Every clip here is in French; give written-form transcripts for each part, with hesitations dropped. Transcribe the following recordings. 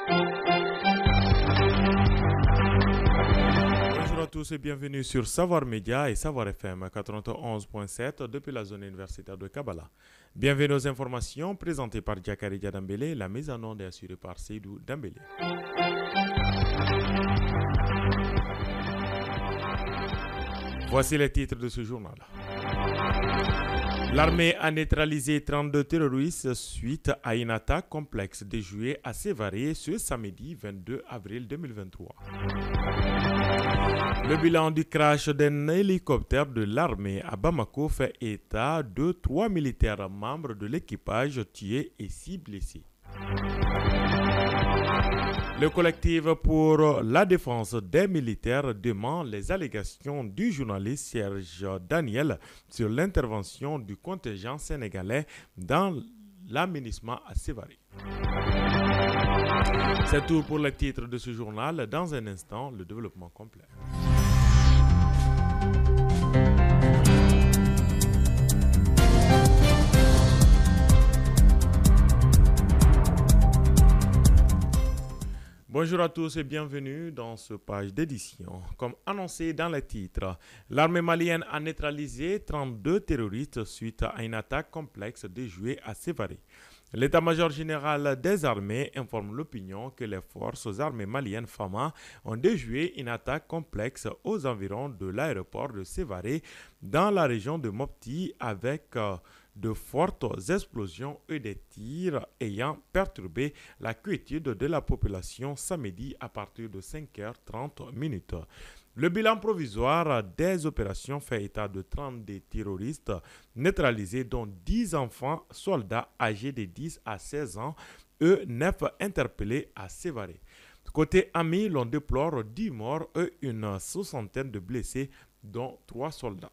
Bonjour à tous et bienvenue sur Savoir Média et Savoir FM 91.7 depuis la zone universitaire de Kabbalah. Bienvenue aux informations présentées par Diakari Dambélé. La mise en onde est assurée par Seydou Dambélé. Voici les titres de ce journal. L'armée a neutralisé 32 terroristes suite à une attaque complexe déjouée à Sévaré ce samedi 22 avril 2023. Le bilan du crash d'un hélicoptère de l'armée à Bamako fait état de 3 militaires membres de l'équipage tués et 6 blessés. Le collectif pour la défense des militaires demande les allégations du journaliste Serge Daniel sur l'intervention du contingent sénégalais dans l'aménagement à Sévaré. C'est tout pour les titres de ce journal. Dans un instant, le développement complet. Bonjour à tous et bienvenue dans ce page d'édition. Comme annoncé dans les titres, l'armée malienne a neutralisé 32 terroristes suite à une attaque complexe déjouée à Sévaré. L'état-major général des armées informe l'opinion que les forces armées maliennes FAMA ont déjoué une attaque complexe aux environs de l'aéroport de Sévaré dans la région de Mopti avec de fortes explosions et des tirs ayant perturbé la quiétude de la population samedi à partir de 5h30. Le bilan provisoire des opérations fait état de 32 terroristes neutralisés, dont 10 enfants soldats âgés de 10 à 16 ans et 9 interpellés à Sévaré. Côté ami, l'on déplore 10 morts et une soixantaine de blessés, dont 3 soldats.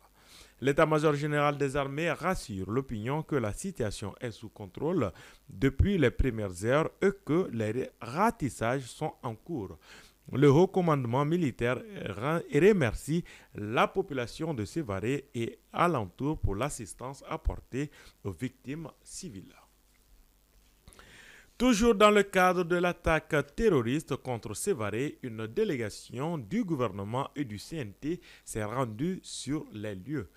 L'état-major général des armées rassure l'opinion que la situation est sous contrôle depuis les premières heures et que les ratissages sont en cours. Le haut commandement militaire remercie la population de Sévaré et alentour pour l'assistance apportée aux victimes civiles. Toujours dans le cadre de l'attaque terroriste contre Sévaré, une délégation du gouvernement et du CNT s'est rendue sur les lieux.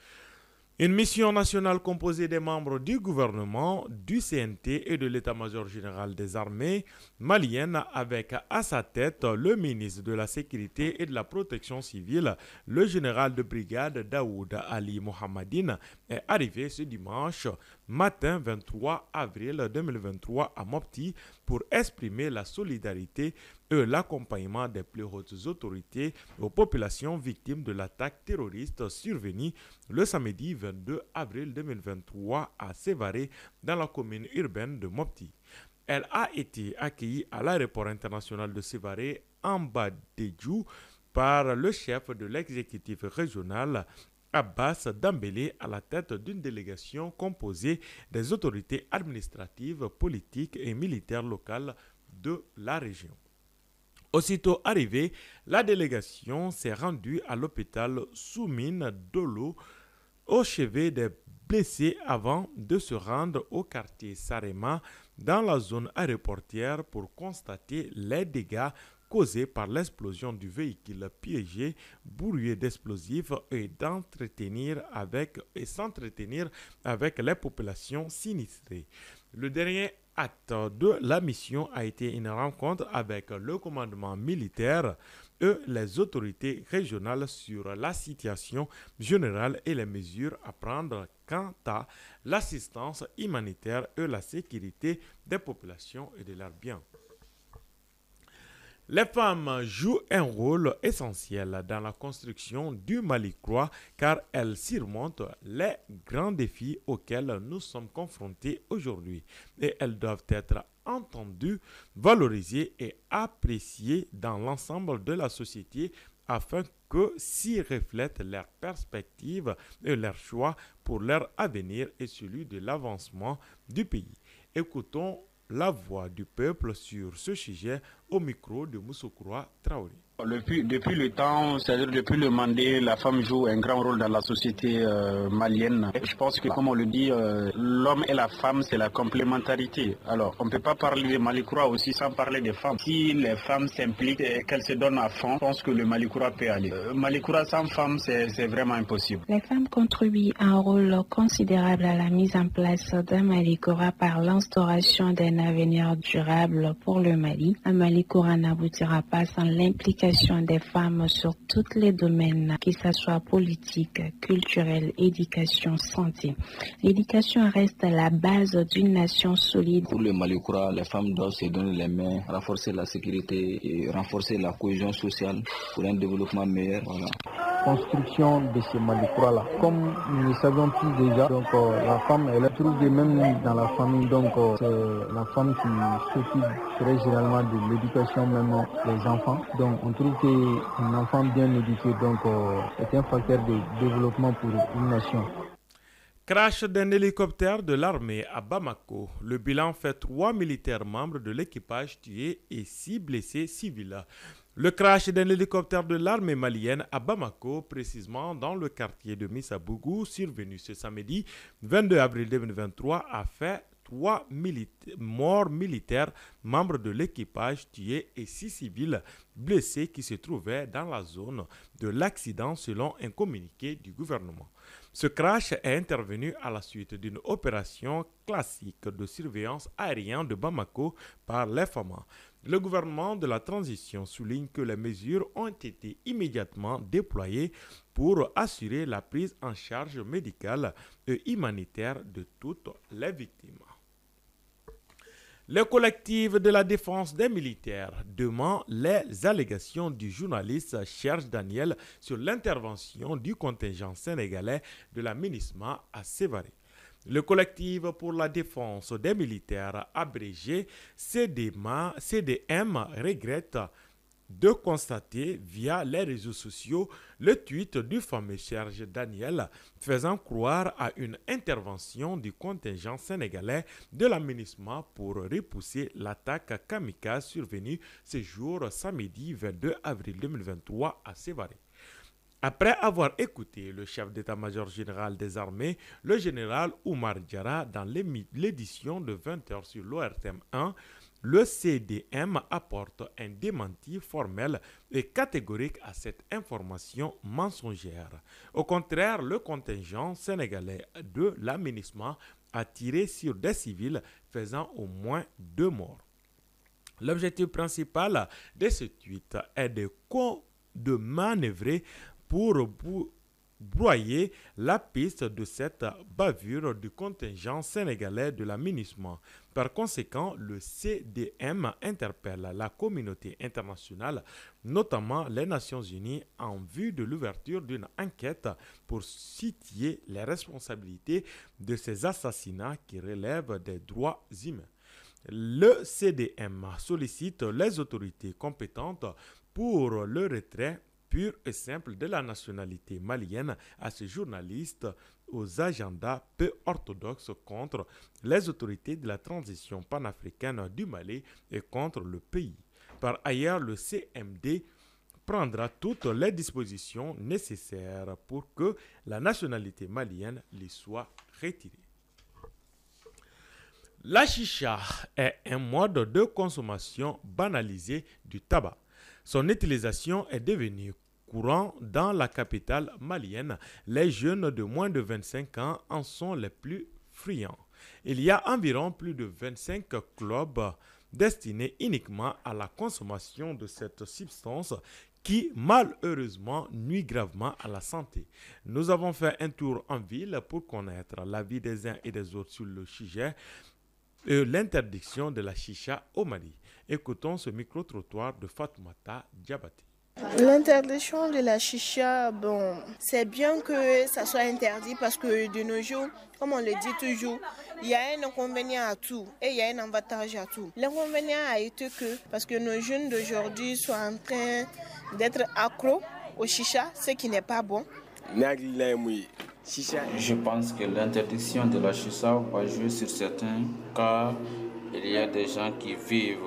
Une mission nationale composée des membres du gouvernement, du CNT et de l'état-major général des armées maliennes avec à sa tête le ministre de la Sécurité et de la Protection civile, le général de brigade Daoud Ali Mohamedine, est arrivée ce dimanche matin 23 avril 2023 à Mopti pour exprimer la solidarité et l'accompagnement des plus hautes autorités aux populations victimes de l'attaque terroriste survenue le samedi 22 avril 2023 à Sévaré dans la commune urbaine de Mopti. Elle a été accueillie à l'aéroport international de Sévaré en Badedjou par le chef de l'exécutif régional Abbas Dambélé à la tête d'une délégation composée des autorités administratives, politiques et militaires locales de la région. Aussitôt arrivée, la délégation s'est rendue à l'hôpital Soumine Dolo au chevet des blessés avant de se rendre au quartier Sarema dans la zone aéroportière pour constater les dégâts causés par l'explosion du véhicule piégé, bourré d'explosifs et s'entretenir avec les populations sinistrées. Le dernier acte de la mission a été une rencontre avec le commandement militaire et les autorités régionales sur la situation générale et les mesures à prendre quant à l'assistance humanitaire et la sécurité des populations et de leurs biens. Les femmes jouent un rôle essentiel dans la construction du Mali croix car elles surmontent les grands défis auxquels nous sommes confrontés aujourd'hui et elles doivent être entendues, valorisées et appréciées dans l'ensemble de la société afin que s'y reflètent leurs perspectives et leurs choix pour leur avenir et celui de l'avancement du pays. Écoutons la voix du peuple sur ce sujet au micro de Moussokroa Traoré. Depuis le temps, c'est-à-dire depuis le Mandé, la femme joue un grand rôle dans la société malienne. Je pense que, comme on le dit, l'homme et la femme, c'est la complémentarité. Alors, on ne peut pas parler de Malikoura aussi sans parler des femmes. Si les femmes s'impliquent et qu'elles se donnent à fond, je pense que le Malikoura peut aller. Malikoura sans femmes, c'est vraiment impossible. Les femmes contribuent un rôle considérable à la mise en place d'un Malikoura par l'instauration d'un avenir durable pour le Mali. Un Malikoura n'aboutira pas sans l'implication des femmes sur tous les domaines, que ce soit politique, culturel, éducation, santé. L'éducation reste la base d'une nation solide. Pour le Malikoura, les femmes doivent se donner les mains, renforcer la sécurité et renforcer la cohésion sociale pour un développement meilleur. Voilà. Construction de ce Malikoura-là. Comme nous le savons tous déjà, donc la femme, elle est trouvée même dans la famille, donc c'est la femme qui s'occupe très généralement de l'éducation même des enfants. Donc on trouve qu'un enfant bien éduqué donc est un facteur de développement pour une nation. Crash d'un hélicoptère de l'armée à Bamako. Le bilan fait 3 militaires membres de l'équipage tués et 6 blessés civils. Le crash d'un hélicoptère de l'armée malienne à Bamako, précisément dans le quartier de Missabougou, survenu ce samedi 22 avril 2023, a fait 3 morts militaires, membres de l'équipage tués et 6 civils blessés qui se trouvaient dans la zone de l'accident selon un communiqué du gouvernement. Ce crash est intervenu à la suite d'une opération classique de surveillance aérienne de Bamako par les FAMA. Le gouvernement de la transition souligne que les mesures ont été immédiatement déployées pour assurer la prise en charge médicale et humanitaire de toutes les victimes. Le collectif de la défense des militaires demande les allégations du journaliste Cherche Daniel sur l'intervention du contingent sénégalais de la MINUSMA à Sévaré. Le collectif pour la défense des militaires abrégé CDM regrette de constater via les réseaux sociaux le tweet du fameux Serge Daniel faisant croire à une intervention du contingent sénégalais de la MINUSMA pour repousser l'attaque kamikaze survenue ce jour samedi 22 avril 2023 à Sévaré. Après avoir écouté le chef d'état-major général des armées, le général Oumar Diarra, dans l'édition de 20h sur l'ORTM 1, le CDM apporte un démenti formel et catégorique à cette information mensongère. Au contraire, le contingent sénégalais de la MINUSMA a tiré sur des civils faisant au moins 2 morts. L'objectif principal de ce tweet est de manœuvrer pour broyer la piste de cette bavure du contingent sénégalais de la MINUSMA. Par conséquent, le CDM interpelle la communauté internationale, notamment les Nations Unies, en vue de l'ouverture d'une enquête pour situer les responsabilités de ces assassinats qui relèvent des droits humains. Le CDM sollicite les autorités compétentes pour le retrait pur et simple de la nationalité malienne à ces journalistes aux agendas peu orthodoxes contre les autorités de la transition panafricaine du Mali et contre le pays. Par ailleurs, le CMD prendra toutes les dispositions nécessaires pour que la nationalité malienne lui soit retirée. La chicha est un mode de consommation banalisé du tabac. Son utilisation est devenue courant dans la capitale malienne. Les jeunes de moins de 25 ans en sont les plus friands. Il y a environ plus de 25 clubs destinés uniquement à la consommation de cette substance qui malheureusement nuit gravement à la santé. Nous avons fait un tour en ville pour connaître l'avis des uns et des autres sur le sujet et l'interdiction de la chicha au Mali. Écoutons ce micro-trottoir de Fatoumata Diabaté. L'interdiction de la chicha, c'est bien que ça soit interdit parce que de nos jours, comme on le dit toujours, il y a un inconvénient à tout et il y a un avantage à tout. L'inconvénient a été que, parce que nos jeunes d'aujourd'hui sont en train d'être accros au chicha, ce qui n'est pas bon. Je pense que l'interdiction de la chicha va jouer sur certains car il y a des gens qui vivent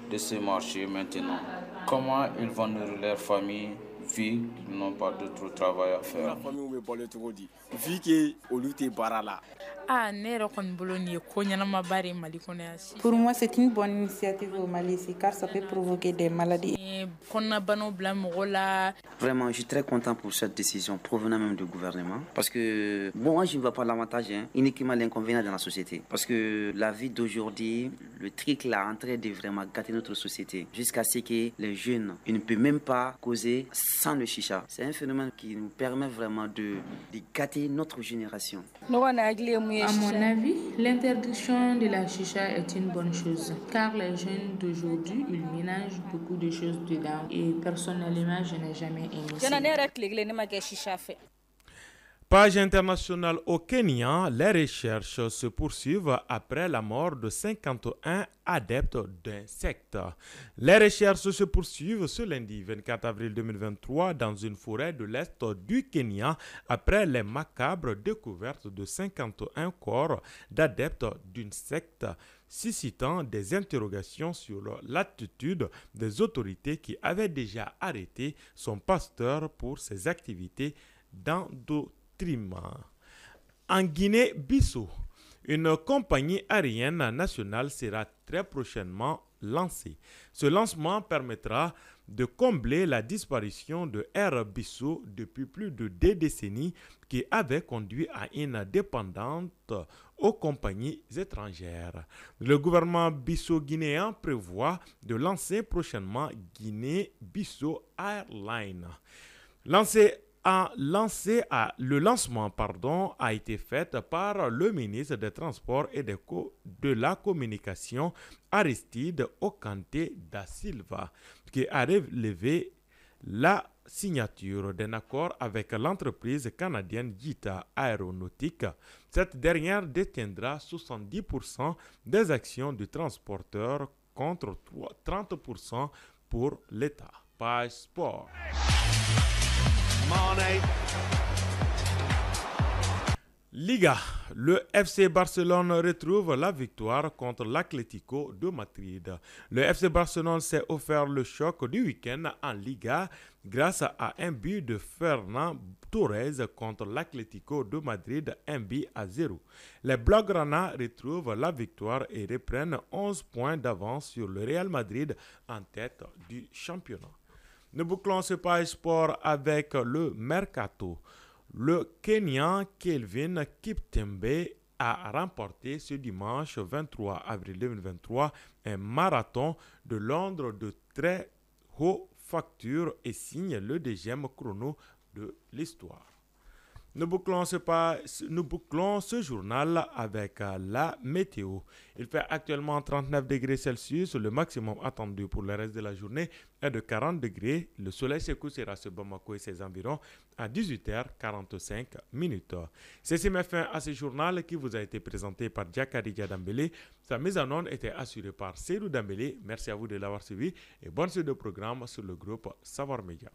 de ce marché maintenant. Comment ils vont nourrir leur famille vu qu'ils n'ont pas d'autre travail à faire? Pour moi, c'est une bonne initiative au Mali ici, car ça peut provoquer des maladies. Vraiment, je suis très content pour cette décision provenant même du gouvernement. Parce que, bon, moi, je ne vois pas l'avantage, uniquement l'inconvénient dans la société. Parce que la vie d'aujourd'hui, le truc là, en train de vraiment gâter notre société. Jusqu'à ce que les jeunes, ils ne peuvent même pas causer sans le chicha. C'est un phénomène qui nous permet vraiment de gâter notre génération. À mon avis, l'interdiction de la chicha est une bonne chose, car les jeunes d'aujourd'hui, ils ménagent beaucoup de choses dedans. Et personnellement, je n'ai jamais aimé ça. Page internationale au Kenya, les recherches se poursuivent après la mort de 51 adeptes d'un secte. Les recherches se poursuivent ce lundi 24 avril 2023 dans une forêt de l'Est du Kenya après les macabres découvertes de 51 corps d'adeptes d'une secte, suscitant des interrogations sur l'attitude des autorités qui avaient déjà arrêté son pasteur pour ses activités d'endoctrinement. En Guinée-Bissau, une compagnie aérienne nationale sera très prochainement lancée. Ce lancement permettra de combler la disparition de Air Bissau depuis plus de 2 décennies qui avait conduit à une dépendance aux compagnies étrangères. Le gouvernement bissau-guinéen prévoit de lancer prochainement Guinée-Bissau Airlines. Le lancement a été fait par le ministre des Transports et de la Communication Aristide Okante da Silva, qui a relevé la signature d'un accord avec l'entreprise canadienne Gita Aéronautique. Cette dernière détiendra 70% des actions du transporteur contre 30% pour l'État. Page Sport. Liga, le FC Barcelone retrouve la victoire contre l'Atlético de Madrid. Le FC Barcelone s'est offert le choc du week-end en Liga grâce à un but de Ferran Torres contre l'Atlético de Madrid, 1-0. Les Blaugrana retrouvent la victoire et reprennent 11 points d'avance sur le Real Madrid en tête du championnat. Nous bouclons ce page sport avec le Mercato. Le Kenyan Kelvin Kiptembe a remporté ce dimanche 23 avril 2023 un marathon de Londres de très haute facture et signe le 2e chrono de l'histoire. Nous bouclons ce journal avec la météo. Il fait actuellement 39 degrés Celsius. Le maximum attendu pour le reste de la journée est de 40 degrés. Le soleil se couchera sur Bamako et ses environs à 18h45. Ceci met fin à ce journal qui vous a été présenté par Diakaridia Dambélé. Sa mise en onde était assurée par Seydou Dambélé. Merci à vous de l'avoir suivi et bonne suite de programme sur le groupe Savoir Média.